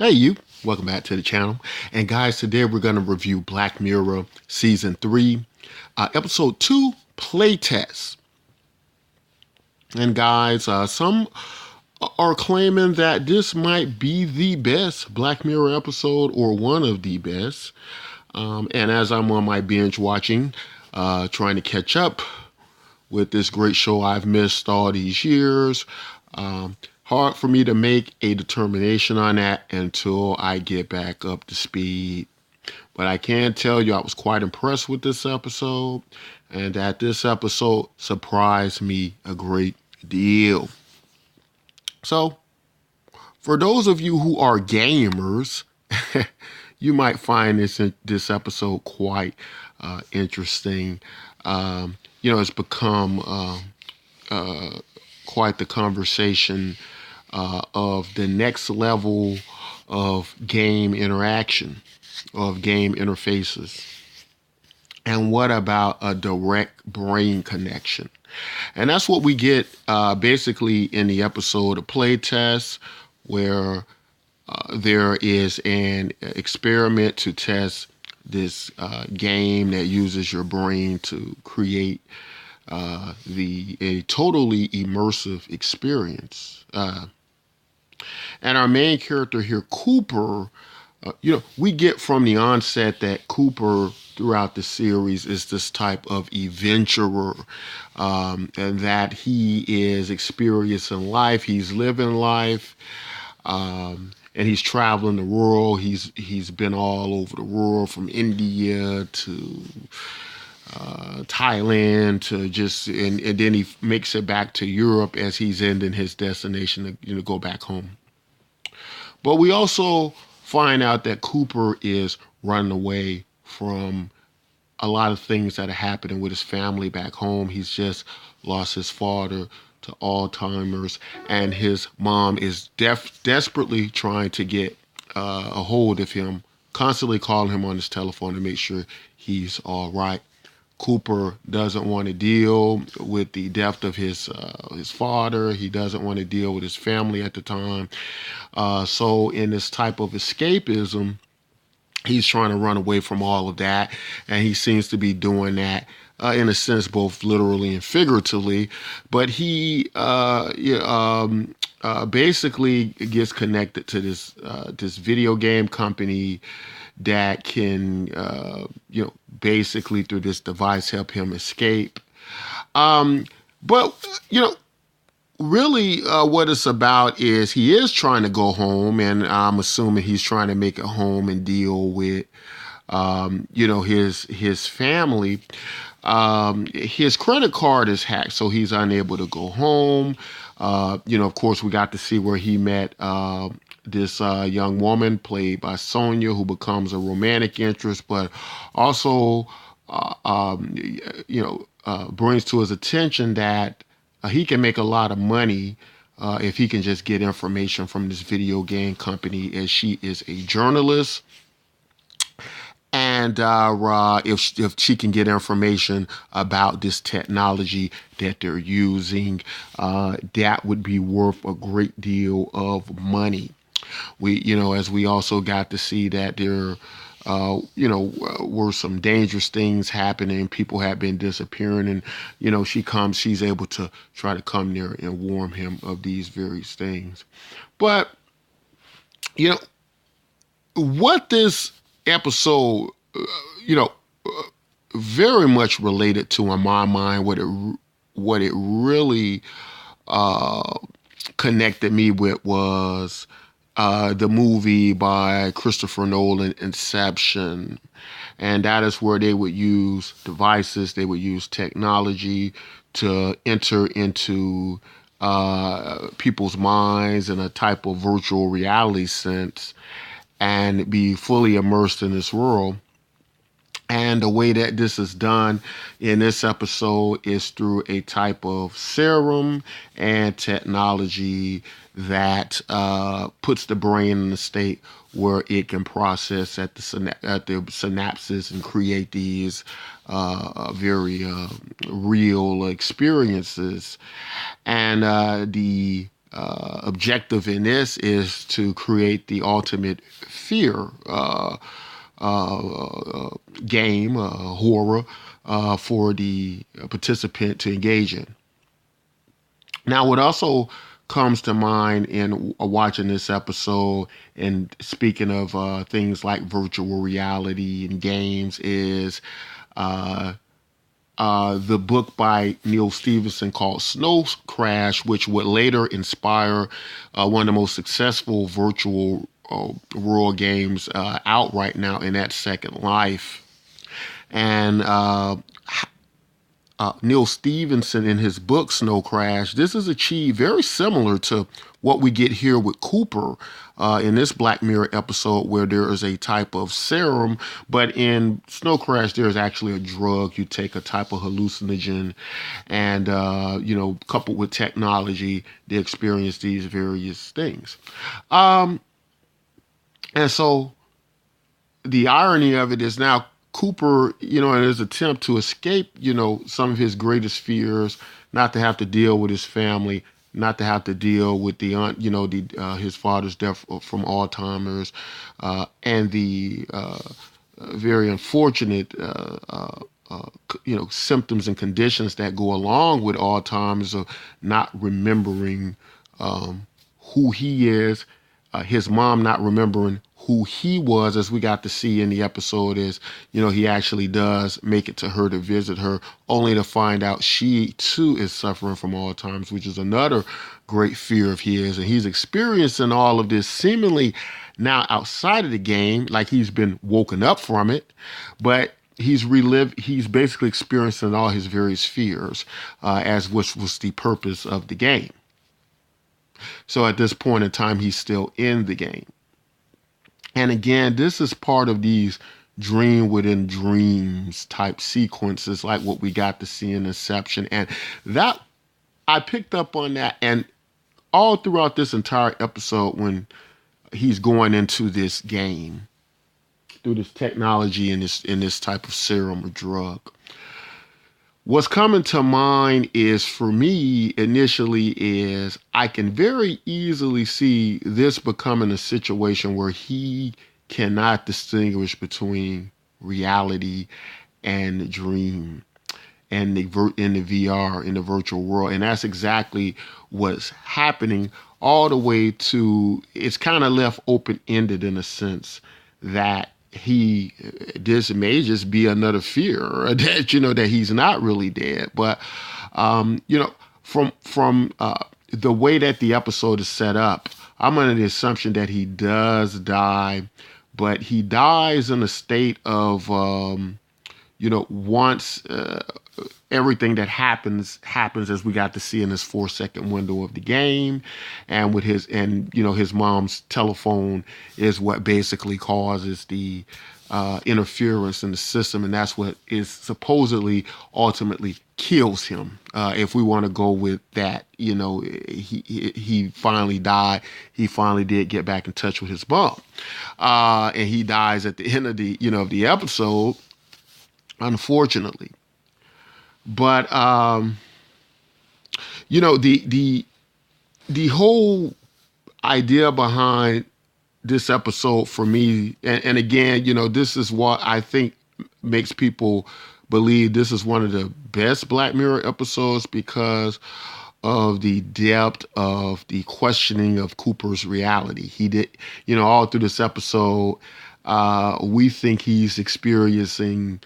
Hey, you. Welcome back to the channel. And guys, today we're going to review Black Mirror Season 3, Episode 2, Playtest. And guys, some are claiming that this might be the best Black Mirror episode or one of the best. And as I'm on my binge watching, trying to catch up with this great show I've missed all these years, hard for me to make a determination on that until I get back up to speed. But I can tell you I was quite impressed with this episode, and that this episode surprised me a great deal. So, for those of you who are gamers, you might find this episode quite interesting. It's become quite the conversation of the next level of game interaction, of game interfaces. And what about a direct brain connection? And that's what we get basically in the episode of Playtest, where there is an experiment to test this game that uses your brain to create a totally immersive experience. And our main character here, Cooper, we get from the onset that Cooper throughout the series is this type of adventurer, and that he is experiencing life, he's living life, and he's traveling the world. He's been all over the world, from India to Thailand to and then he makes it back to Europe as he's ending his destination to go back home. But we also find out that Cooper is running away from a lot of things that are happening with his family back home. He's just lost his father to Alzheimer's, and his mom is desperately trying to get a hold of him, constantly calling him on his telephone to make sure he's all right. Cooper doesn't want to deal with the death of his father. He doesn't want to deal with his family at the time. So in this type of escapism, he's trying to run away from all of that, and he seems to be doing that in a sense, both literally and figuratively. But he basically gets connected to this video game company that can, basically through this device help him escape. But really, what it's about is he is trying to go home, and I'm assuming he's trying to make it home and deal with, his family. His credit card is hacked, so he's unable to go home. Of course, we got to see where he met this young woman played by Sonia, who becomes a romantic interest, but also, brings to his attention that he can make a lot of money if he can just get information from this video game company, as she is a journalist. And if she can get information about this technology that they're using, that would be worth a great deal of money. As we also got to see that there, were some dangerous things happening. People have been disappearing, and she's able to try to come there and warn him of these various things. But what this episode, very much related to, in my mind, what it really connected me with was the movie by Christopher Nolan, Inception. And that is where they would use devices, they would use technology to enter into people's minds in a type of virtual reality sense and be fully immersed in this world. And the way that this is done in this episode is through a type of serum and technology that puts the brain in a state where it can process at the synapses and create these very real experiences. And the objective in this is to create the ultimate fear game, horror, for the participant to engage in. Now, what also comes to mind in watching this episode and speaking of things like virtual reality and games is uh, the book by Neil Stephenson called Snow Crash, which would later inspire one of the most successful virtual world games out right now, in that Second Life. And Neil Stephenson, in his book Snow Crash, this is achieved very similar to what we get here with Cooper in this Black Mirror episode, where there is a type of serum, but in Snow Crash there is actually a drug. You take a type of hallucinogen, and coupled with technology, they experience these various things. And so the irony of it is now Cooper, in his attempt to escape, some of his greatest fears, not to have to deal with his family, not to have to deal with his father's death from Alzheimer's, and the very unfortunate, symptoms and conditions that go along with Alzheimer's, of not remembering who he is, his mom not remembering who he was, as we got to see in the episode, is, he actually does make it to her to visit her, only to find out she too is suffering from Alzheimer's, which is another great fear of his. And he's experiencing all of this seemingly now outside of the game, like he's been woken up from it, but he's basically experiencing all his various fears, as which was the purpose of the game. So at this point in time, he's still in the game. And again, this is part of these dream within dreams type sequences, like what we got to see in Inception. And that, I picked up on that. And all throughout this entire episode, when he's going into this game through this technology and this type of serum or drug, what's coming to mind is, for me initially, is I can very easily see this becoming a situation where he cannot distinguish between reality and the dream and in the VR, in the virtual world. And that's exactly what's happening, all the way to, it's kind of left open-ended in a sense that this may just be another fear that, that he's not really dead. But, from the way that the episode is set up, I'm under the assumption that he does die, but he dies in a state of, once everything that happens as we got to see in this 4-second window of the game, and with his mom's telephone is what basically causes the interference in the system, and that's what is supposedly ultimately kills him. If we want to go with that, he finally died. He finally did get back in touch with his mom, and he dies at the end of the episode, unfortunately. But the whole idea behind this episode for me, and again, this is what I think makes people believe this is one of the best Black Mirror episodes, because of the depth of the questioning of Cooper's reality. He did, all through this episode, we think he's experiencing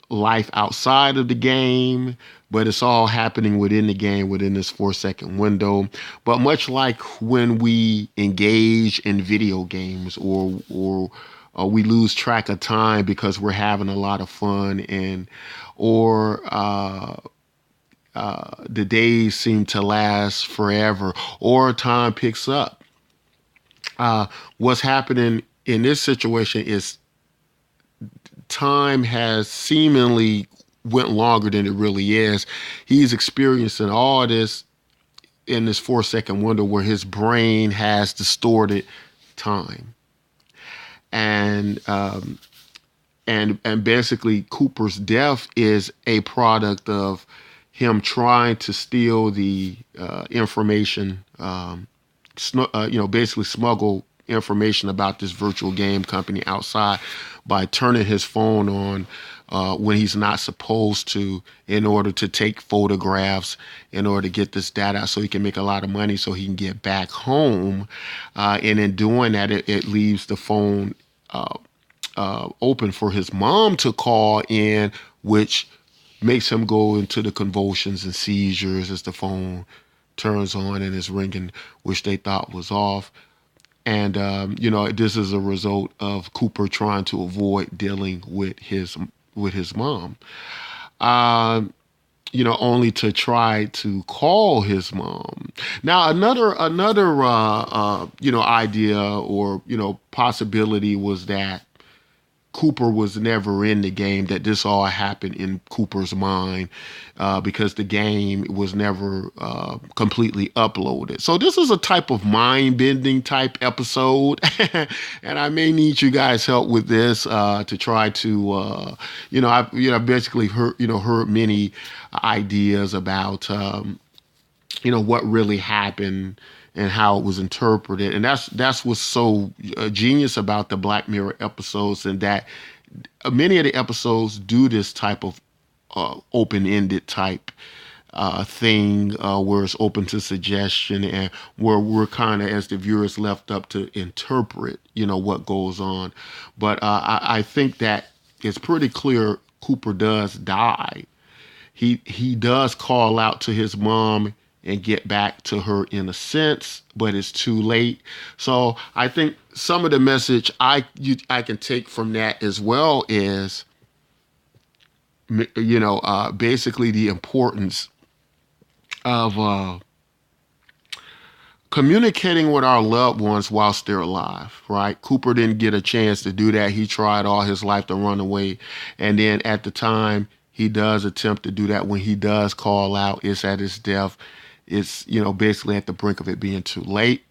life outside of the game, but it's all happening within the game, within this 4-second window. But much like when we engage in video games, or we lose track of time because we're having a lot of fun, or the days seem to last forever, or time picks up. What's happening in this situation is time has seemingly went longer than it really is. He's experiencing all this in this 4-second window where his brain has distorted time. And basically Cooper's death is a product of him trying to steal the information, basically smuggle information about this virtual game company outside by turning his phone on when he's not supposed to, in order to take photographs, in order to get this data out so he can make a lot of money so he can get back home. And in doing that, it leaves the phone open for his mom to call in, which makes him go into the convulsions and seizures as the phone turns on and is ringing, which they thought was off. And this is a result of Cooper trying to avoid dealing with his mom. Only to try to call his mom. Now, another idea or possibility was that Cooper was never in the game, that this all happened in Cooper's mind because the game was never completely uploaded. So this is a type of mind-bending type episode, and I may need you guys' help with this to try to, I've basically heard many ideas about, what really happened and how it was interpreted. And that's what's so genius about the Black Mirror episodes, and that many of the episodes do this type of open-ended type thing where it's open to suggestion and where we're kind of, as the viewers, left up to interpret, what goes on. But I think that it's pretty clear Cooper does die. He does call out to his mom and get back to her in a sense, but it's too late. So I think some of the message I can take from that as well is, basically the importance of communicating with our loved ones whilst they're alive, right? Cooper didn't get a chance to do that. He tried all his life to run away. And then at the time he does attempt to do that, when he does call out, it's at his death. It's, basically at the brink of it being too late.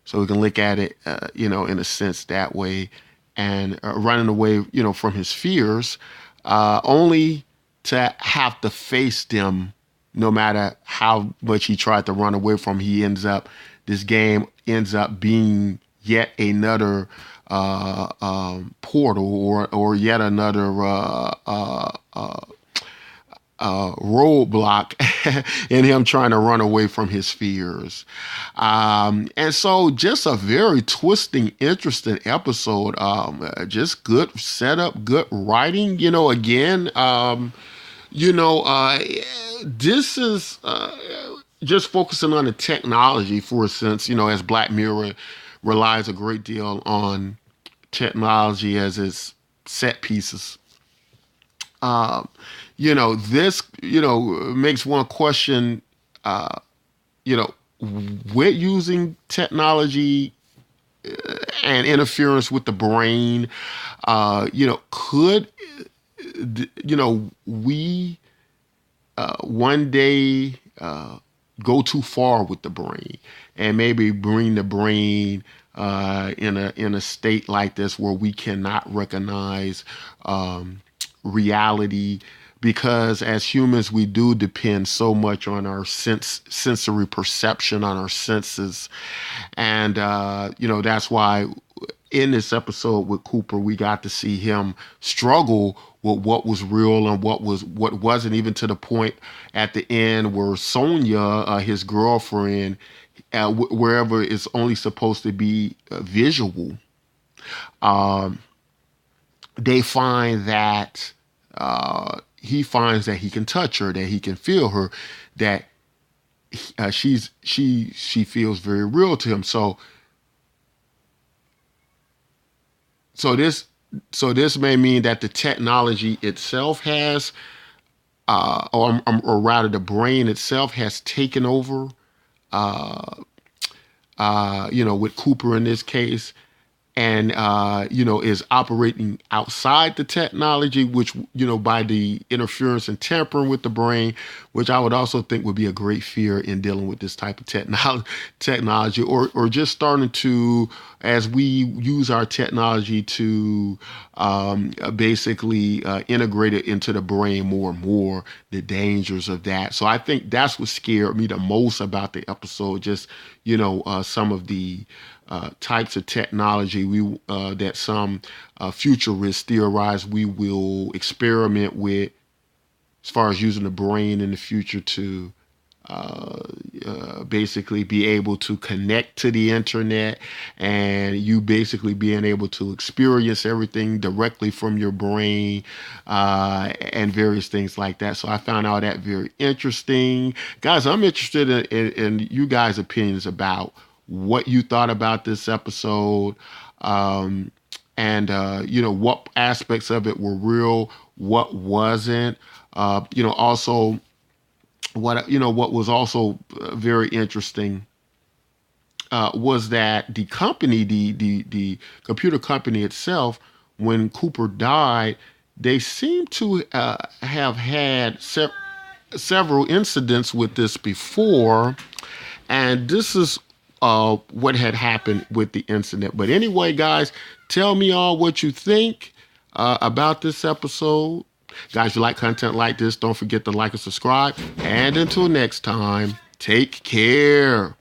So we can look at it, in a sense that way, and running away, from his fears, only to have to face them. No matter how much he tried to run away from, this game ends up being yet another portal or yet another roadblock in him trying to run away from his fears. And so just a very twisting, interesting episode. Just good setup, good writing, again. This is just focusing on the technology for a sense, as Black Mirror relies a great deal on technology as its set pieces. This, makes one question, with using technology and interference with the brain, could, we one day go too far with the brain and maybe bring the brain in a state like this where we cannot recognize reality, because as humans we do depend so much on our sensory perception, on our senses. And that's why in this episode with Cooper we got to see him struggle with what was real and what wasn't, even to the point at the end where Sonia, his girlfriend, wherever it's only supposed to be visual, they find that he finds that he can touch her, that he can feel her, that she feels very real to him. So this may mean that the technology itself has, or rather the brain itself has taken over, with Cooper in this case. and is operating outside the technology, which by the interference and tampering with the brain, which I would also think would be a great fear in dealing with this type of technology, or just starting to, as we use our technology to basically integrate it into the brain more and more, the dangers of that. So I think that's what scared me the most about the episode. Just some of the types of technology that some futurists theorize we will experiment with, as far as using the brain in the future to basically be able to connect to the internet, and you basically being able to experience everything directly from your brain, and various things like that. So I found all that very interesting. Guys, I'm interested in you guys' opinions about what you thought about this episode, and what aspects of it were real, what wasn't. Also, what was also very interesting was that the company, the computer company itself, when Cooper died, they seem to have had several incidents with this before, and this is what had happened with the incident. But anyway, guys, tell me all what you think about this episode. Guys, if you like content like this, don't forget to like and subscribe. And until next time, take care.